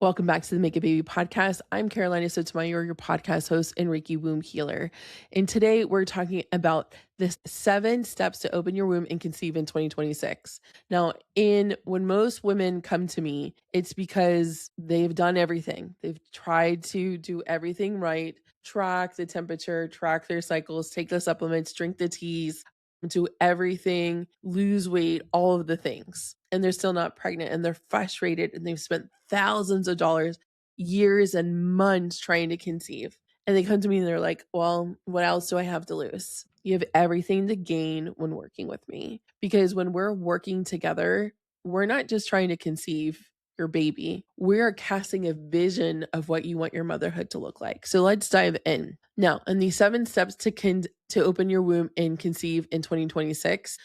Welcome back to the Make a Baby podcast. I'm Carolina Sotomayor, your podcast host and Reiki womb healer. And today we're talking about the 7 steps to open your womb and conceive in 2026. Now, when most women come to me, it's because they've done everything. They've tried to do everything right, track the temperature, track their cycles, take the supplements, drink the teas, do everything, lose weight, all of the things. And they're still not pregnant and they're frustrated and they've spent thousands of dollars, years and months trying to conceive. And they come to me and they're like, well, what else do I have to lose? You have everything to gain when working with me. Because when we're working together, we're not just trying to conceive your baby. We're casting a vision of what you want your motherhood to look like. So let's dive in. Now, in these 7 steps to open your womb and conceive in 2026,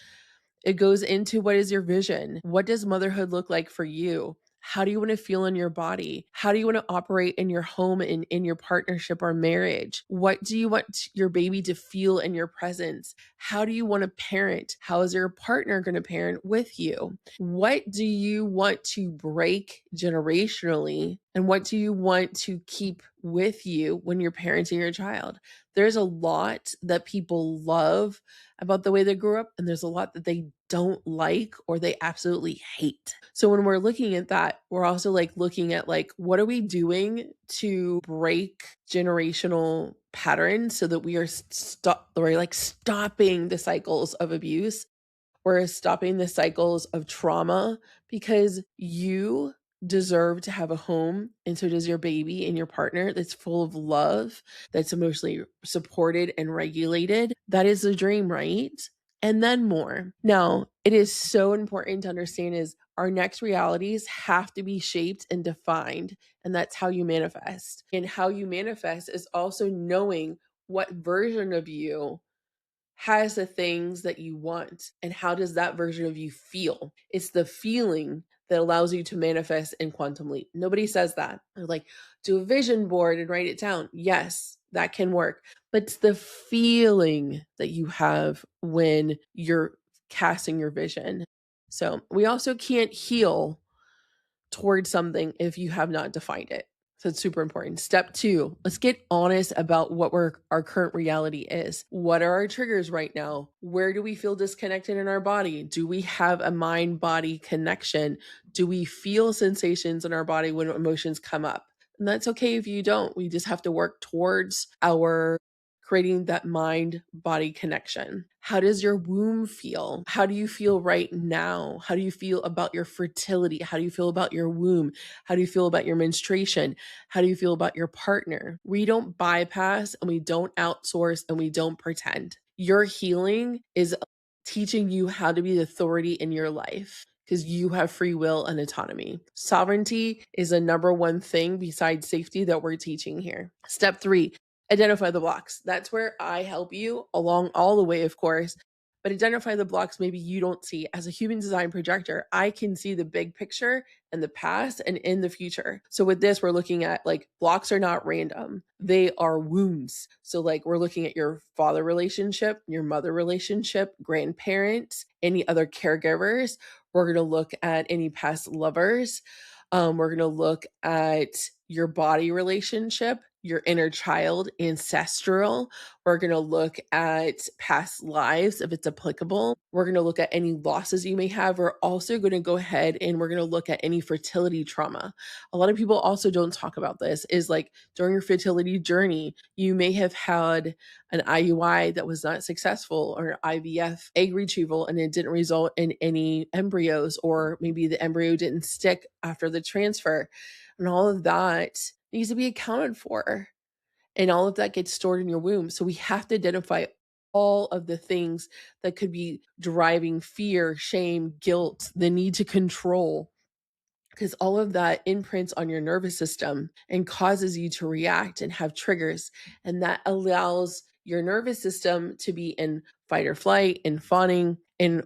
it goes into what is your vision? What does motherhood look like for you? How do you want to feel in your body? How do you want to operate in your home and in your partnership or marriage? What do you want your baby to feel in your presence? How do you want to parent? How is your partner going to parent with you? What do you want to break generationally? And what do you want to keep with you when you're parenting your child? There's a lot that people love about the way they grew up, and there's a lot that they don't like or they absolutely hate. So when we're looking at that, we're also looking at what are we doing to break generational patterns so that we are stopping the cycles of abuse. We're stopping the cycles of trauma because you deserve to have a home, and so does your baby and your partner that's full of love, that's emotionally supported and regulated. That is the dream, right? And then more. Now, it is so important to understand is our next realities have to be shaped and defined, and that's how you manifest. And how you manifest is also knowing what version of you has the things that you want, and how does that version of you feel? It's the feeling that allows you to manifest in quantum leap. Nobody says that. They're like, do a vision board and write it down. Yes, that can work. But it's the feeling that you have when you're casting your vision. So we also can't heal towards something if you have not defined it. So it's super important. Step 2, let's get honest about what our current reality is. What are our triggers right now? Where do we feel disconnected in our body? Do we have a mind-body connection? Do we feel sensations in our body when emotions come up? And that's okay if you don't. We just have to work towards creating that mind-body connection. How does your womb feel? How do you feel right now? How do you feel about your fertility? How do you feel about your womb? How do you feel about your menstruation? How do you feel about your partner? We don't bypass and we don't outsource and we don't pretend. Your healing is teaching you how to be the authority in your life because you have free will and autonomy. Sovereignty is a number one thing besides safety that we're teaching here. Step 3, identify the blocks. That's where I help you along all the way, of course, but identify the blocks maybe you don't see. As a human design projector, I can see the big picture in the past and in the future. So with this, we're looking at blocks are not random. They are wounds. So we're looking at your father relationship, your mother relationship, grandparents, any other caregivers. We're going to look at any past lovers. We're going to look at your body relationship, your inner child, ancestral. We're going to look at past lives if it's applicable. We're going to look at any losses you may have. We're also going to go ahead and we're going to look at any fertility trauma. A lot of people also don't talk about this is during your fertility journey, you may have had an IUI that was not successful or IVF egg retrieval and it didn't result in any embryos, or maybe the embryo didn't stick after the transfer. And all of that needs to be accounted for. And all of that gets stored in your womb. So we have to identify all of the things that could be driving fear, shame, guilt, the need to control, because all of that imprints on your nervous system and causes you to react and have triggers. And that allows your nervous system to be in fight or flight, in fawning,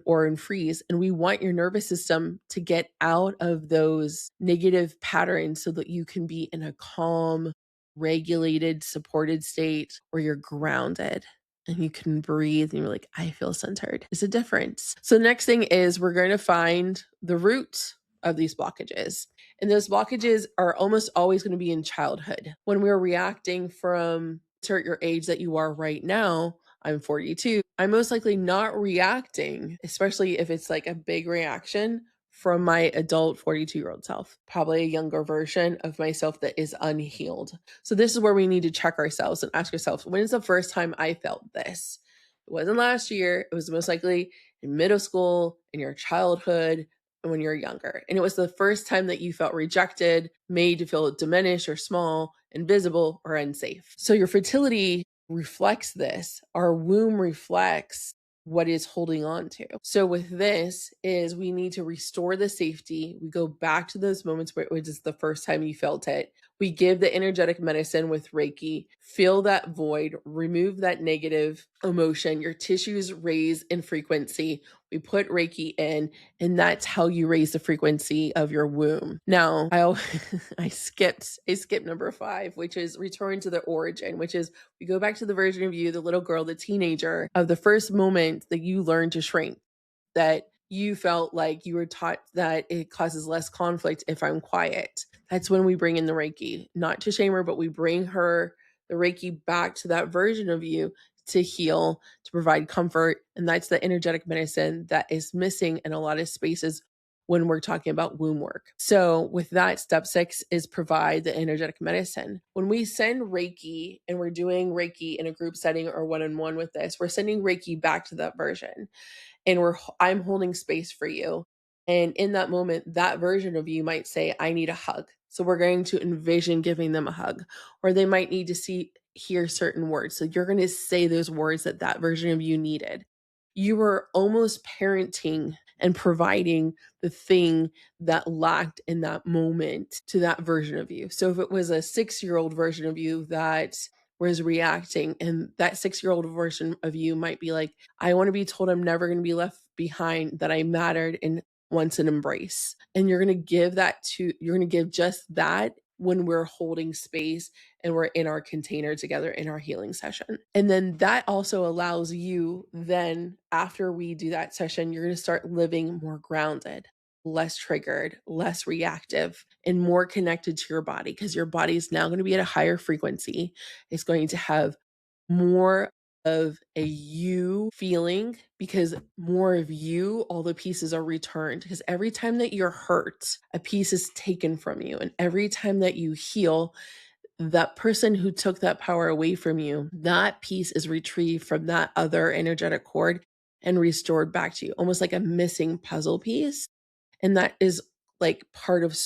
or in freeze. And we want your nervous system to get out of those negative patterns so that you can be in a calm, regulated, supported state where you're grounded and you can breathe and you're like, I feel centered. It's a difference. So the next thing is we're going to find the root of these blockages. And those blockages are almost always going to be in childhood. When we're reacting from insert your age that you are right now, I'm 42. I'm most likely not reacting, especially if it's like a big reaction from my adult 42-year-old self, probably a younger version of myself that is unhealed. So this is where we need to check ourselves and ask ourselves, when is the first time I felt this? It wasn't last year. It was most likely in middle school, in your childhood, and when you're younger. And it was the first time that you felt rejected, made to feel diminished or small, invisible, or unsafe. So your fertility reflects this. Our womb reflects what is holding on to. So with this is we need to restore the safety. We go back to those moments where it was the first time you felt it. We give the energetic medicine with Reiki, fill that void, remove that negative emotion. Your tissues raise in frequency. We put Reiki in, and that's how you raise the frequency of your womb. Now, I skipped number 5, which is return to the origin, which is we go back to the version of you, the little girl, the teenager, of the first moment that you learned to shrink, that you felt like you were taught that it causes less conflict if I'm quiet. That's when we bring in the Reiki, not to shame her, but we bring her, the Reiki, back to that version of you to heal, to provide comfort. And that's the energetic medicine that is missing in a lot of spaces when we're talking about womb work. So with that, step 6 is provide the energetic medicine. When we send Reiki, and we're doing Reiki in a group setting or one-on-one with this, we're sending Reiki back to that version. And I'm holding space for you. And in that moment, that version of you might say, I need a hug. So we're going to envision giving them a hug, or they might need to hear certain words. So you're going to say those words that version of you needed. You were almost parenting and providing the thing that lacked in that moment to that version of you. So if it was a 6-year-old version of you that was reacting, and that 6-year-old version of you might be like, I want to be told I'm never going to be left behind, that I mattered and wants an embrace. And you're going to give just that when we're holding space and we're in our container together in our healing session. And then that also allows you, then after we do that session, you're going to start living more grounded, less triggered, less reactive, and more connected to your body, because your body is now going to be at a higher frequency. It's going to have more of a you feeling, because more of you, all the pieces are returned. Because every time that you're hurt, a piece is taken from you. And every time that you heal, that person who took that power away from you, that piece is retrieved from that other energetic cord and restored back to you, almost like a missing puzzle piece. And that is like part of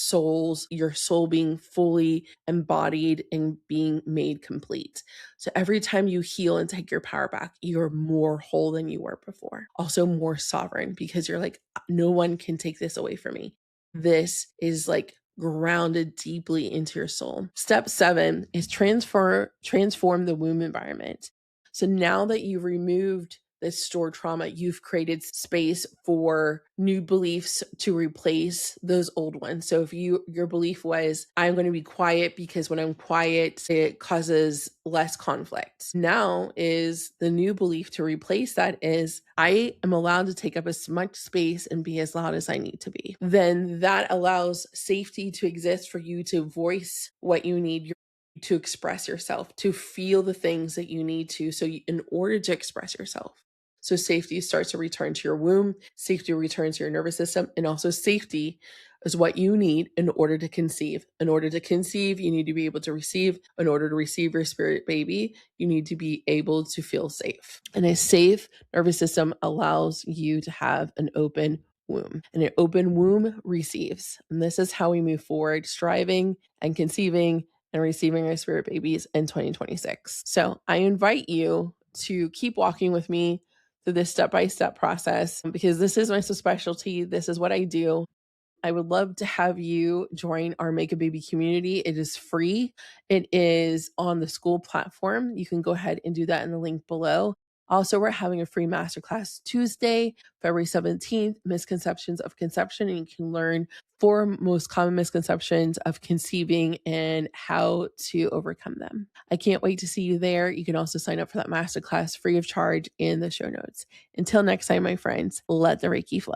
your soul being fully embodied and being made complete. So every time you heal and take your power back, you're more whole than you were before. Also more sovereign, because you're like, no one can take this away from me. This is like grounded deeply into your soul. Step 7 is transform the womb environment. So now that you've removed this stored trauma, you've created space for new beliefs to replace those old ones. So if your belief was, I'm going to be quiet because when I'm quiet, it causes less conflict. Now is the new belief to replace that is, I am allowed to take up as much space and be as loud as I need to be. Then that allows safety to exist for you to voice what you need, to express yourself, to feel the things that you need to, in order to express yourself. So safety starts to return to your womb, safety returns to your nervous system, and also safety is what you need in order to conceive. In order to conceive, you need to be able to receive. In order to receive your spirit baby, you need to be able to feel safe. And a safe nervous system allows you to have an open womb. And an open womb receives. And this is how we move forward, striving and conceiving and receiving our spirit babies in 2026. So I invite you to keep walking with me through this step-by-step process, because this is my specialty. This is what I do. I would love to have you join our Make a Baby community. It is free. It is on the school platform. You can go ahead and do that in the link below. Also, we're having a free masterclass Tuesday, February 17th, Misconceptions of Conception, and you can learn 4 most common misconceptions of conceiving and how to overcome them. I can't wait to see you there. You can also sign up for that masterclass free of charge in the show notes. Until next time, my friends, let the Reiki flow.